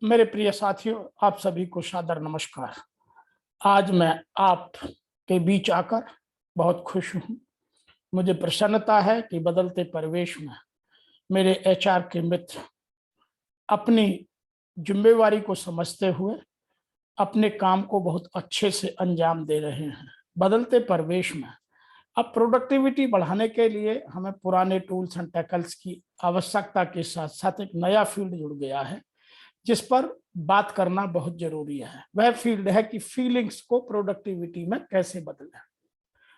मेरे प्रिय साथियों, आप सभी को सादर नमस्कार। आज मैं आपके बीच आकर बहुत खुश हूँ। मुझे प्रसन्नता है कि बदलते परिवेश में मेरे एचआर के मित्र अपनी जिम्मेवारी को समझते हुए अपने काम को बहुत अच्छे से अंजाम दे रहे हैं। बदलते परिवेश में अब प्रोडक्टिविटी बढ़ाने के लिए हमें पुराने टूल्स एंड टैकल्स की आवश्यकता के साथ साथ एक नया फील्ड जुड़ गया है जिस पर बात करना बहुत जरूरी है। वह फील्ड है कि फीलिंग्स को प्रोडक्टिविटी में कैसे बदलें।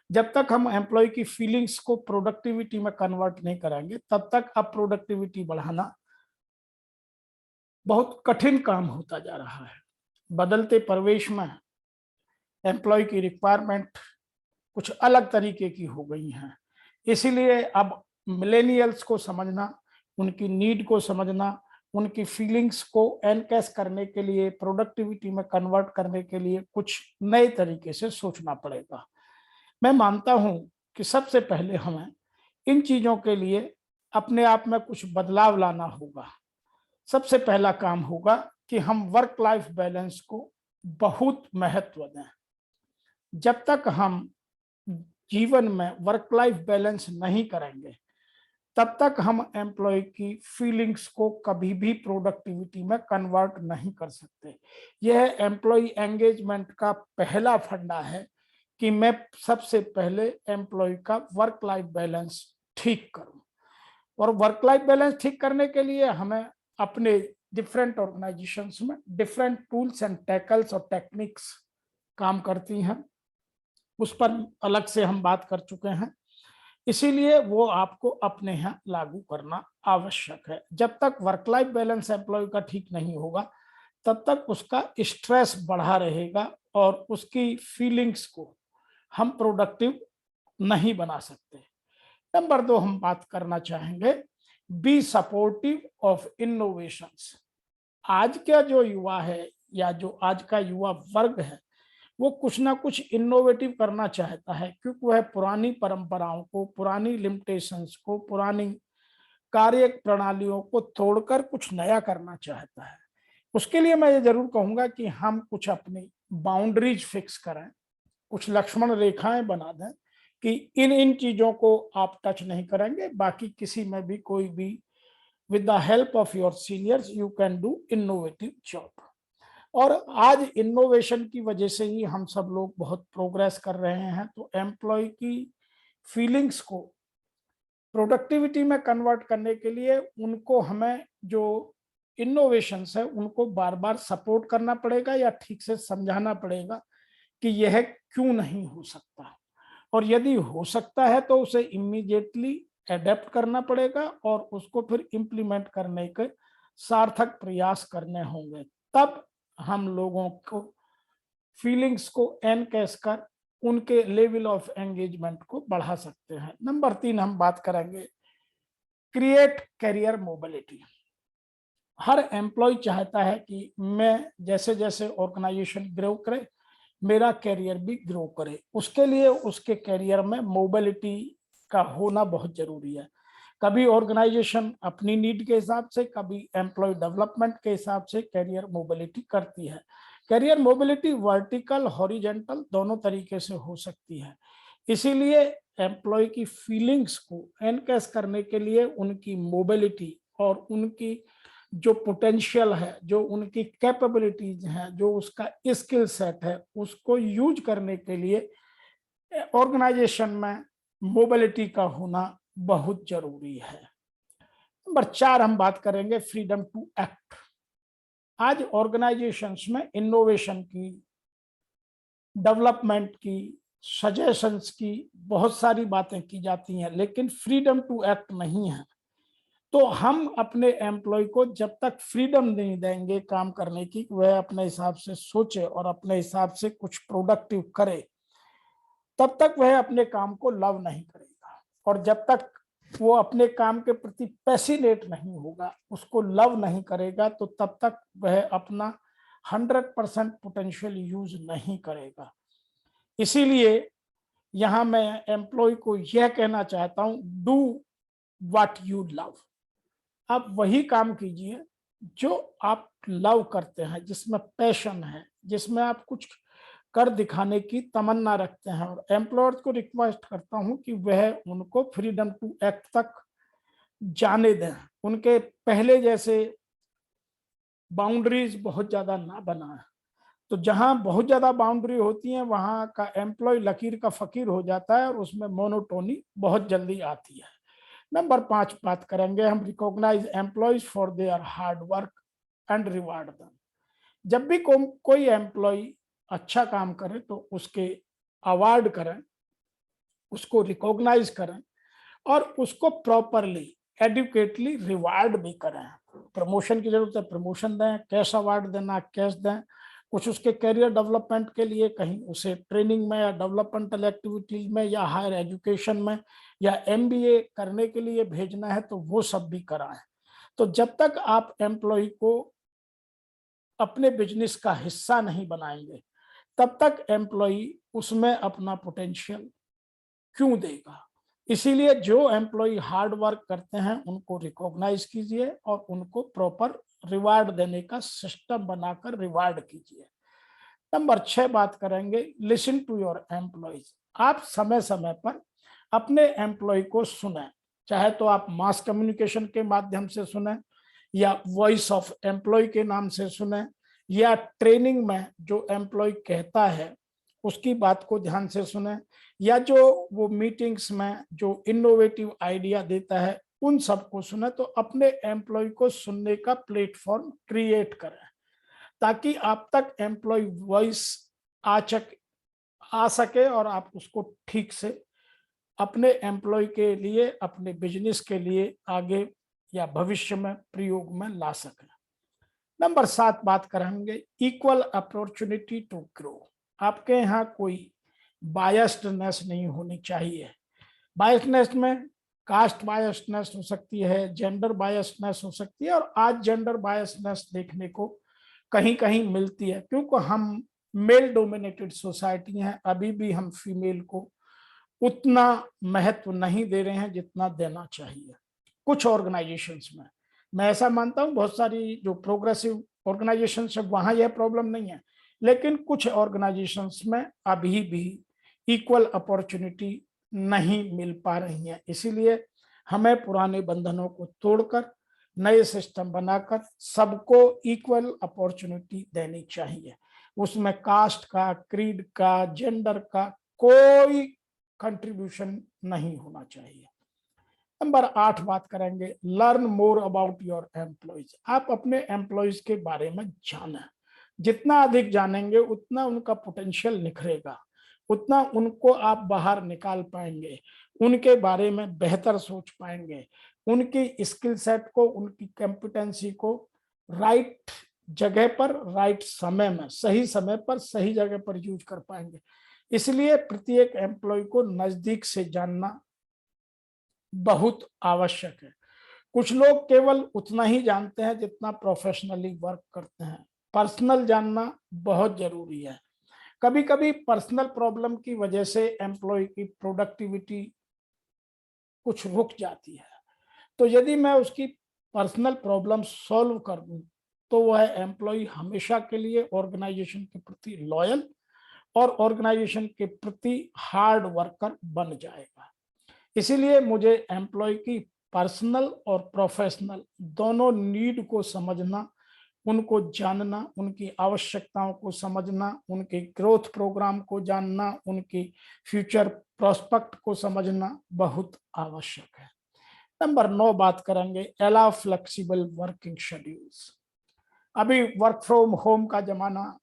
जब तक हम एम्प्लॉय की फीलिंग्स को प्रोडक्टिविटी में कन्वर्ट नहीं करेंगे तब तक अब प्रोडक्टिविटी बढ़ाना बहुत कठिन काम होता जा रहा है। बदलते परिवेश में एम्प्लॉय की रिक्वायरमेंट कुछ अलग तरीके की हो गई हैं। इसीलिए अब मिलेनियल्स को समझना, उनकी नीड को समझना, उनकी फीलिंग्स को एनकैश करने के लिए, प्रोडक्टिविटी में कन्वर्ट करने के लिए कुछ नए तरीके से सोचना पड़ेगा। मैं मानता हूं कि सबसे पहले हमें इन चीजों के लिए अपने आप में कुछ बदलाव लाना होगा। सबसे पहला काम होगा कि हम वर्क लाइफ बैलेंस को बहुत महत्व दें। जब तक हम जीवन में वर्क लाइफ बैलेंस नहीं करेंगे तब तक हम एम्प्लॉय की फीलिंग्स को कभी भी प्रोडक्टिविटी में कन्वर्ट नहीं कर सकते। यह एम्प्लॉय एंगेजमेंट का पहला फंडा है कि मैं सबसे पहले एम्प्लॉय का वर्क लाइफ बैलेंस ठीक करूं। और वर्क लाइफ बैलेंस ठीक करने के लिए हमें अपने डिफरेंट ऑर्गेनाइजेशंस में डिफरेंट टूल्स एंड टैकल्स और टेक्निक्स काम करती हैं, उस पर अलग से हम बात कर चुके हैं। इसीलिए वो आपको अपने यहाँ लागू करना आवश्यक है। जब तक वर्क लाइफ बैलेंस एम्प्लॉय का ठीक नहीं होगा तब तक उसका स्ट्रेस बढ़ा रहेगा और उसकी फीलिंग्स को हम प्रोडक्टिव नहीं बना सकते। नंबर 2 हम बात करना चाहेंगे, बी सपोर्टिव ऑफ इनोवेशंस। आज का जो युवा है या जो आज का युवा वर्ग है वो कुछ ना कुछ इनोवेटिव करना चाहता है, क्योंकि वह पुरानी परंपराओं को, पुरानी लिमिटेशंस को, पुरानी कार्य प्रणालियों को तोड़कर कुछ नया करना चाहता है। उसके लिए मैं ये जरूर कहूंगा कि हम कुछ अपनी बाउंड्रीज फिक्स करें, कुछ लक्ष्मण रेखाएं बना दें कि इन इन चीजों को आप टच नहीं करेंगे, बाकी किसी में भी कोई भी with the help of your seniors you can do innovative job. और आज इनोवेशन की वजह से ही हम सब लोग बहुत प्रोग्रेस कर रहे हैं। तो एम्प्लॉय की फीलिंग्स को प्रोडक्टिविटी में कन्वर्ट करने के लिए उनको हमें जो इनोवेशंस है उनको बार बार सपोर्ट करना पड़ेगा या ठीक से समझाना पड़ेगा कि यह क्यों नहीं हो सकता, और यदि हो सकता है तो उसे इमीडिएटली एडेप्ट करना पड़ेगा और उसको फिर इम्प्लीमेंट करने के सार्थक प्रयास करने होंगे। तब हम लोगों को फीलिंग्स को एनकैश कर उनके लेवल ऑफ एंगेजमेंट को बढ़ा सकते हैं। नंबर 3 हम बात करेंगे, क्रिएट करियर मोबिलिटी। हर एम्प्लॉय चाहता है कि मैं जैसे जैसे ऑर्गेनाइजेशन ग्रो करे मेरा करियर भी ग्रो करे। उसके लिए उसके करियर में मोबिलिटी का होना बहुत जरूरी है। कभी ऑर्गेनाइजेशन अपनी नीड के हिसाब से, कभी एम्प्लॉय डेवलपमेंट के हिसाब से करियर मोबिलिटी करती है। करियर मोबिलिटी वर्टिकल, हॉरिजॉन्टल दोनों तरीके से हो सकती है। इसीलिए एम्प्लॉय की फीलिंग्स को एनकैश करने के लिए उनकी मोबिलिटी और उनकी जो पोटेंशियल है, जो उनकी कैपेबिलिटीज हैं, जो उसका स्किल सेट है, उसको यूज करने के लिए ऑर्गेनाइजेशन में मोबिलिटी का होना बहुत जरूरी है। नंबर 4 हम बात करेंगे, फ्रीडम टू एक्ट। आज ऑर्गेनाइजेशंस में इनोवेशन की, डेवलपमेंट की, सजेशंस की बहुत सारी बातें की जाती हैं, लेकिन फ्रीडम टू एक्ट नहीं है। तो हम अपने एम्प्लॉय को जब तक फ्रीडम नहीं देंगे काम करने की, वह अपने हिसाब से सोचे और अपने हिसाब से कुछ प्रोडक्टिव करे, तब तक वह अपने काम को लव नहीं करेगा। और जब तक वो अपने काम के प्रति पैसिनेट नहीं होगा, उसको लव नहीं करेगा, तो तब तक वह अपना 100% पोटेंशियल यूज नहीं करेगा। इसीलिए यहाँ मैं एम्प्लॉय को यह कहना चाहता हूँ, डू व्हाट यू लव। आप वही काम कीजिए जो आप लव करते हैं, जिसमें पैशन है, जिसमें आप कुछ कर दिखाने की तमन्ना रखते हैं, और एम्प्लॉयर को रिक्वेस्ट करता हूं कि वह उनको फ्रीडम टू एक्ट तक जाने दें, उनके पहले जैसे बाउंड्रीज बहुत ज्यादा ना बनाएं। तो जहां बहुत ज्यादा बाउंड्री होती है वहां का एम्प्लॉय लकीर का फकीर हो जाता है और उसमें मोनोटोनी बहुत जल्दी आती है। नंबर 5 बात करेंगे हम, recognise employees for their hard work and reward them. जब भी कोई एम्प्लॉय अच्छा काम करे तो उसके अवार्ड करें, उसको रिकॉग्नाइज करें और उसको प्रॉपरली एडुकेटली रिवार्ड भी करें। प्रमोशन की जरूरत है, प्रमोशन दें, कैश अवार्ड देना कैश दें, कुछ उसके करियर डेवलपमेंट के लिए कहीं उसे ट्रेनिंग में या डेवलपमेंटल एक्टिविटीज में या हायर एजुकेशन में या एमबीए करने के लिए भेजना है तो वो सब भी कराएं। तो जब तक आप एम्प्लॉय को अपने बिजनेस का हिस्सा नहीं बनाएंगे तब तक एम्प्लॉय उसमें अपना पोटेंशियल क्यों देगा। इसीलिए जो एम्प्लॉय हार्ड वर्क करते हैं उनको रिकॉग्नाइज कीजिए और उनको प्रॉपर रिवार्ड देने का सिस्टम बनाकर रिवार्ड कीजिए। नंबर 6 बात करेंगे, लिसन टू योर एम्प्लॉयज। आप समय समय पर अपने एम्प्लॉय को सुने, चाहे तो आप मास कम्युनिकेशन के माध्यम से सुने या वॉइस ऑफ एम्प्लॉय के नाम से सुने या ट्रेनिंग में जो एम्प्लॉय कहता है उसकी बात को ध्यान से सुने या जो वो मीटिंग्स में जो इनोवेटिव आइडिया देता है उन सबको सुने। तो अपने एम्प्लॉय को सुनने का प्लेटफॉर्म क्रिएट करें ताकि आप तक एम्प्लॉय वॉइस आ सके और आप उसको ठीक से अपने एम्प्लॉय के लिए, अपने बिजनेस के लिए आगे या भविष्य में प्रयोग में ला सकें। नंबर 7 बात करेंगे, इक्वल अपॉर्चुनिटी टू ग्रो। आपके यहाँ कोई बायस्डनेस नहीं होनी चाहिए। बायसनेस में कास्ट बायसनेस हो सकती है, जेंडर बायसनेस हो सकती है, और आज जेंडर बायसनेस देखने को कहीं कहीं मिलती है क्योंकि हम मेल डोमिनेटेड सोसाइटी हैं। अभी भी हम फीमेल को उतना महत्व नहीं दे रहे हैं जितना देना चाहिए। कुछ ऑर्गेनाइजेशंस में मैं ऐसा मानता हूं, बहुत सारी जो प्रोग्रेसिव ऑर्गेनाइजेशंस है वहां यह प्रॉब्लम नहीं है, लेकिन कुछ ऑर्गेनाइजेशंस में अभी भी इक्वल अपॉर्चुनिटी नहीं मिल पा रही है। इसीलिए हमें पुराने बंधनों को तोड़कर नए सिस्टम बनाकर सबको इक्वल अपॉर्चुनिटी देनी चाहिए। उसमें कास्ट का, क्रीड का, जेंडर का कोई कंट्रीब्यूशन नहीं होना चाहिए। नंबर 8 बात करेंगे, learn more about your employees. आप अपने एम्प्लॉयज के बारे में जानें, जितना अधिक जानेंगे उतना उनका पोटेंशियल निखरेगा, उतना उनको आप बाहर निकाल पाएंगे, उनके बारे में बेहतर सोच पाएंगे, उनकी स्किल सेट को, उनकी कॉम्पिटेंसी को राइट जगह पर, राइट समय में, सही समय पर, सही जगह पर यूज कर पाएंगे। इसलिए प्रत्येक एम्प्लॉय को नजदीक से जानना बहुत आवश्यक है। कुछ लोग केवल उतना ही जानते हैं जितना प्रोफेशनली वर्क करते हैं। पर्सनल जानना बहुत जरूरी है। कभी कभी पर्सनल प्रॉब्लम की वजह से एम्प्लॉय की प्रोडक्टिविटी कुछ रुक जाती है। तो यदि मैं उसकी पर्सनल प्रॉब्लम सॉल्व कर दूं तो वह एम्प्लॉय हमेशा के लिए ऑर्गेनाइजेशन के प्रति लॉयल और ऑर्गेनाइजेशन के प्रति हार्ड वर्कर बन जाएगा। इसीलिए मुझे एम्प्लॉय की पर्सनल और प्रोफेशनल दोनों नीड को समझना, उनको जानना, उनकी आवश्यकताओं को समझना, उनके ग्रोथ प्रोग्राम को जानना, उनकी फ्यूचर प्रोस्पेक्ट को समझना बहुत आवश्यक है। नंबर 9 बात करेंगे, अलाउ फ्लेक्सिबल वर्किंग शेड्यूल्स। अभी वर्क फ्रॉम होम का जमाना,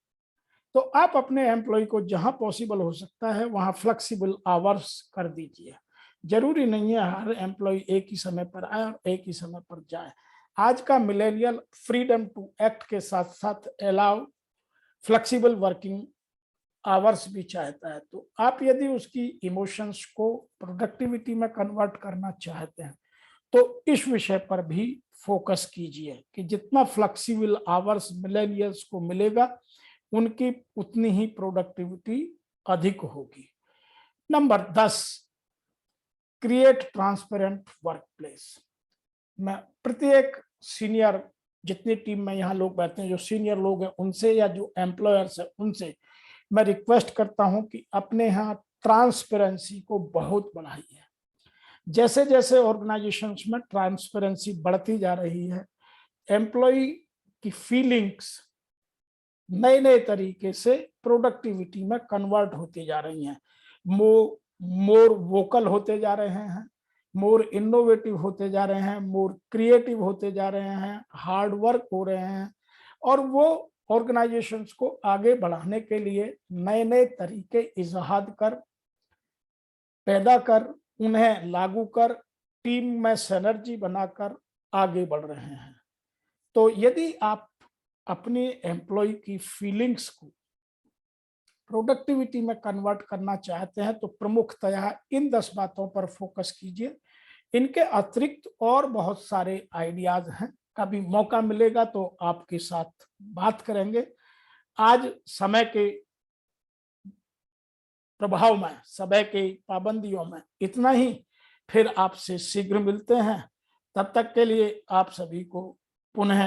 तो आप अपने एम्प्लॉय को जहां पॉसिबल हो सकता है वहां फ्लेक्सिबल आवर्स कर दीजिए। जरूरी नहीं है हर एम्प्लॉय एक ही समय पर आए और एक ही समय पर जाए। आज का मिलेनियल फ्रीडम टू एक्ट के साथ साथ अलाउ फ्लेक्सिबल वर्किंग आवर्स भी चाहता है। तो आप यदि उसकी इमोशंस को प्रोडक्टिविटी में कन्वर्ट करना चाहते हैं तो इस विषय पर भी फोकस कीजिए कि जितना फ्लेक्सिबल आवर्स मिलेनियल्स को मिलेगा उनकी उतनी ही प्रोडक्टिविटी अधिक होगी। Number 10, create transparent workplace. मैं प्रत्येक सीनियर जितनी टीम में यहाँ लोग बैठते हैं, जो सीनियर लोग हैं उनसे या जो एम्प्लॉयर्स है उनसे मैं रिक्वेस्ट करता हूं कि अपने यहाँ ट्रांसपेरेंसी को बहुत बढ़ाइए। जैसे जैसे ऑर्गेनाइजेशंस में ट्रांसपेरेंसी बढ़ती जा रही है, एम्प्लॉय की फीलिंग्स नए नए तरीके से प्रोडक्टिविटी में कन्वर्ट होती जा रही हैं, मोर वोकल होते जा रहे हैं, मोर इनोवेटिव होते जा रहे हैं, मोर क्रिएटिव होते जा रहे हैं, हार्ड वर्क हो रहे हैं, और वो ऑर्गेनाइजेशंस को आगे बढ़ाने के लिए नए नए तरीके इजाद कर, पैदा कर, उन्हें लागू कर, टीम में सिनर्जी बनाकर आगे बढ़ रहे हैं। तो यदि आप अपने एम्प्लॉय की फीलिंग्स को प्रोडक्टिविटी में कन्वर्ट करना चाहते हैं तो प्रमुखतया इन 10 बातों पर फोकस कीजिए। इनके अतिरिक्त और बहुत सारे आइडियाज हैं, कभी मौका मिलेगा तो आपके साथ बात करेंगे। आज समय के प्रभाव में, समय के पाबंदियों में इतना ही। फिर आपसे शीघ्र मिलते हैं, तब तक के लिए आप सभी को पुनः